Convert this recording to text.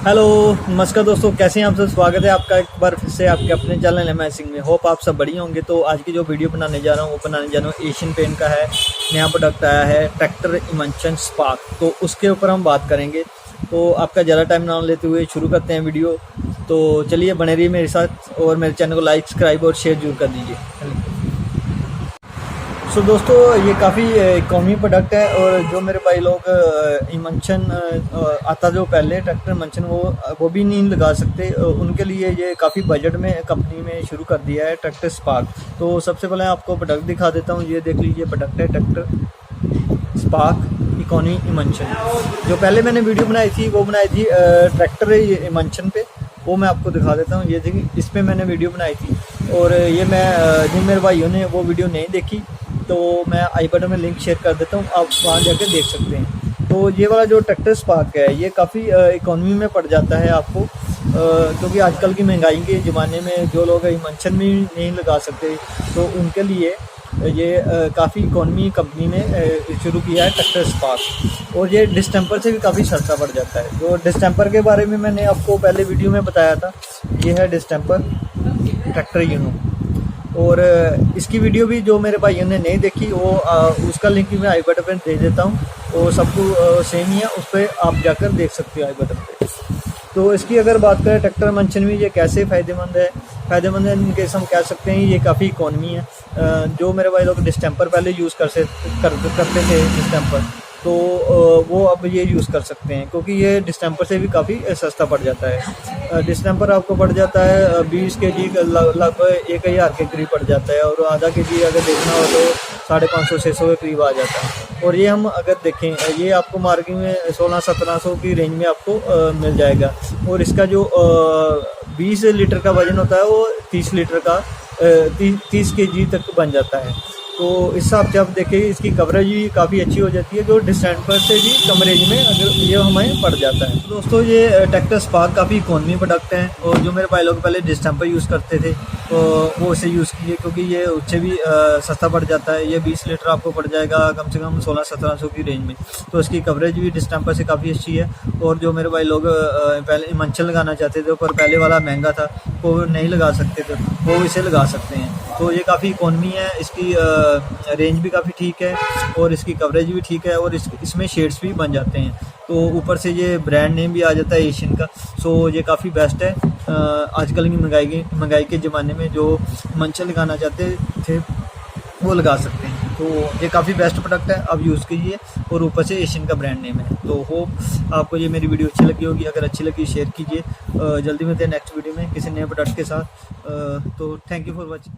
Hello नमस्कार दोस्तों, कैसे हैं आप सब। स्वागत है आपका एक बार फिर से आपके अपने चैनल एम सिंह में। होप आप सब बढ़िया होंगे। तो आज की जो वीडियो बनाने जा रहा हूँ वो बनाने जा रहा हूँ एशियन पेंट का है। नया प्रोडक्ट आया है ट्रैक्टर इमल्शन स्पार्क, तो उसके ऊपर हम बात करेंगे। तो आपका ज़्यादा टाइम ना लेते हुए शुरू करते हैं वीडियो। तो चलिए बने रहिए मेरे साथ और मेरे चैनल को लाइक सब्सक्राइब और शेयर जरूर कर दीजिए। सो दोस्तों, ये काफ़ी इकोनॉमी प्रोडक्ट है। और जो मेरे भाई लोग इमल्शन आता जो पहले ट्रैक्टर इमल्शन वो भी नहीं लगा सकते, उनके लिए ये काफ़ी बजट में कंपनी में शुरू कर दिया है ट्रैक्टर स्पार्क। तो सबसे पहले आपको प्रोडक्ट दिखा देता हूँ। ये देख लीजिए, प्रोडक्ट है ट्रैक्टर स्पार्क इकोनॉमी इमल्शन। जो पहले मैंने वीडियो बनाई थी वो बनाई थी ट्रैक्टर इमल्शन पे, वो मैं आपको दिखा देता हूँ। ये देखिए, इस पर मैंने वीडियो बनाई थी। और ये मैं जिन मेरे भाइयों ने वो वीडियो नहीं देखी तो मैं आई बटन में लिंक शेयर कर देता हूँ, आप वहाँ जाकर देख सकते हैं। तो ये वाला जो ट्रैक्टर स्पार्क है ये काफ़ी इकोनॉमी में पड़ जाता है आपको, क्योंकि आजकल की महंगाई के ज़माने में जो लोग इमल्शन भी नहीं लगा सकते तो उनके लिए ये काफ़ी इकोनॉमी कंपनी ने शुरू किया है ट्रैक्टर स्पार्क। और ये डिस्टेंपर से भी काफ़ी सस्ता पड़ जाता है। जो डिस्टेंपर के बारे में मैंने आपको पहले वीडियो में बताया था, ये है डिस्टेंपर ट्रैक्टर यूनो। और इसकी वीडियो भी जो मेरे भाइयों ने नहीं देखी वो उसका लिंक भी मैं आई बटन पर दे देता हूँ। वो सबको सेम ही है, उस पर आप जाकर देख सकते हो आई बटन पे। तो इसकी अगर बात करें ट्रैक्टर इमल्शन में ये कैसे फ़ायदेमंद है इन केस हम कह सकते हैं ये काफ़ी इकोनॉमी है। जो मेरे भाई लोग डिस्टेंपर पहले यूज़ करते थे डिस्टेंपर, तो वो अब ये यूज़ कर सकते हैं, क्योंकि ये डिस्टेंपर से भी काफ़ी सस्ता पड़ जाता है। डिस्टेंपर आपको पड़ जाता है 20 kg लगभग 1000 के करीब पड़ जाता है। और आधा kg अगर देखना हो तो 550-600 के करीब आ जाता है। और ये हम अगर देखें, ये आपको मार्केट में 1600-1700 की रेंज में आपको मिल जाएगा। और इसका जो 20 लीटर का वज़न होता है वो 30 लीटर का 30 kg तक बन जाता है। तो इस हिसाब से आप देखें इसकी कवरेज भी काफ़ी अच्छी हो जाती है, जो डिस्टेंपर से भी कम रेंज में अगर ये हमें पड़ जाता है। तो दोस्तों, ये ट्रैक्टर स्पार्क काफ़ी इकोनॉमी प्रोडक्ट है। और जो मेरे भाई लोग पहले डिस्टेंपर यूज़ करते थे तो वो इसे यूज़ किए, क्योंकि ये उससे भी सस्ता पड़ जाता है। ये 20 लीटर आपको पड़ जाएगा कम से कम 1600-1700 की रेंज में। तो इसकी कवरेज भी डिस्टेंपर से काफ़ी अच्छी है। और जो मेरे भाई लोग पहले इमल्शन लगाना चाहते थे पर पहले वाला महंगा था, वो नहीं लगा सकते थे, वो इसे लगा सकते हैं। तो ये काफ़ी इकोनॉमी है, इसकी रेंज भी काफ़ी ठीक है और इसकी कवरेज भी ठीक है। और इसमें शेड्स भी बन जाते हैं। तो ऊपर से ये ब्रांड नेम भी आ जाता है एशियन का। सो ये काफ़ी बेस्ट है। आजकल की महंगाई के ज़माने में जो इमल्शन लगाना चाहते थे वो लगा सकते हैं। तो ये काफ़ी बेस्ट प्रोडक्ट है, आप यूज़ कीजिए। और ऊपर से एशियन का ब्रांड नेम है। तो होप आपको ये मेरी वीडियो अच्छी लगी होगी। अगर अच्छी लगी शेयर कीजिए। जल्दी मिलते हैं नेक्स्ट वीडियो में किसी नए प्रोडक्ट के साथ। तो थैंक यू फॉर वॉचिंग।